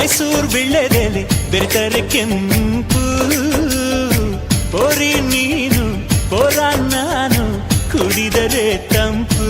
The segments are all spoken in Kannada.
ಮೈಸೂರು ವೀಳ್ಯದೆಲೆ ಬೆರೆತರೆ ಕೆಂಪು. ಪೋರಿ ನೀನು ಪೋರ ನಾನು ಕುಡಿದರೆ ತಂಪು.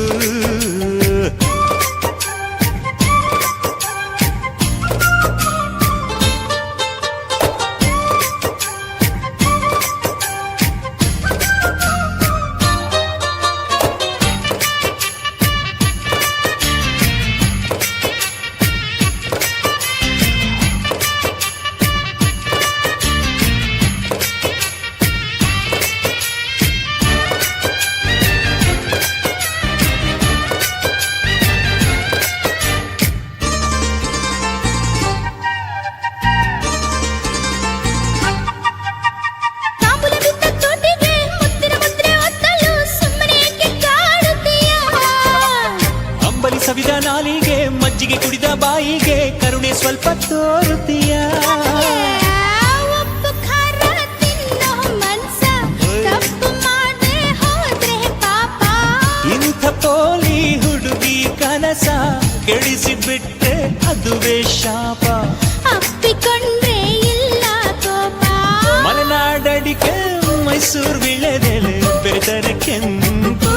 ಸವಿದ ನಾಲಿಗೆ ಮಜ್ಜಿಗೆ ಕುಡಿದ ಬಾಯಿಗೆ ಕರುಣೆ ಸ್ವಲ್ಪ ತೋರುತ್ತೀಯ. ಇಂಥ ಪೋಲಿ ಹುಡುಗಿ ಕನಸ ಕೆಡಿಸಿ ಬಿಟ್ಟೆ ಅದುವೇ ಶಾಪ. ಅಪ್ಪಿಕೊಂಡ್ರೆ ಇಲ್ಲ ಕೋಪ. ಮಲೆನಾಡಡಿಕೆ ಮೈಸೂರು ವೀಳ್ಯದೆಲೆ ಬೆರೆತರೆ ಕೆಂಪು.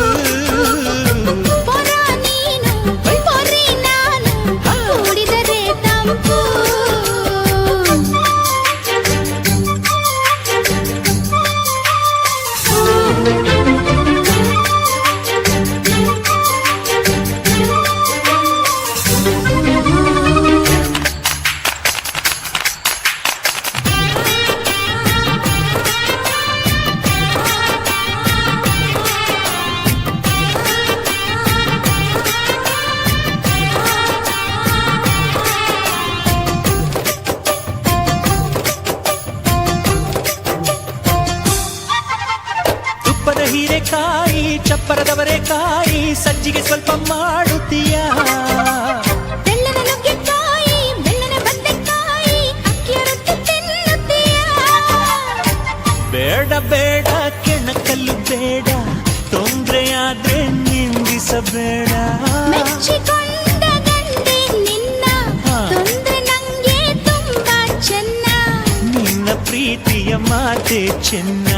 ಹೀರೆಕಾಯಿ ಚಪ್ಪರದವರೆಕಾಯಿ ಸಜ್ಜಿಗೆ ಸ್ವಲ್ಪ ಮಾಡುತ್ತೀಯ. ಬೆಳ್ಳನ ನುಗ್ಗೆಕಾಯಿ ಬೆಳ್ಳನ ಬದನೆಕಾಯಿ ಅಕ್ಕಿಯ ರೊಟ್ಟಿ ತಿನ್ನುತ್ತೀಯ. ಬೇಡ ಬೇಡ ಕೆಣಕಲ್ಲು ಬೇಡ ತೊಂದ್ರೆಯಾದ್ರೆ ನಿಂದಿಸಬೇಡ. ಮೆಚ್ಚಿಕೊಂಡ ಗಂಡೆ ನಿನ್ನ ತೊಂದ್ರೆ ನಂಗೆ ತುಂಬಾ ಚೆನ್ನ. ನಿನ್ನ ಪ್ರೀತಿಯ ಮಾತೆ ಚೆನ್ನ.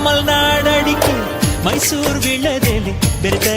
ಮಲೆನಾಡಡಿಕೆ ಮೈಸೂರು ವೀಳ್ಯದೆಲೆ ಬೆರೆತ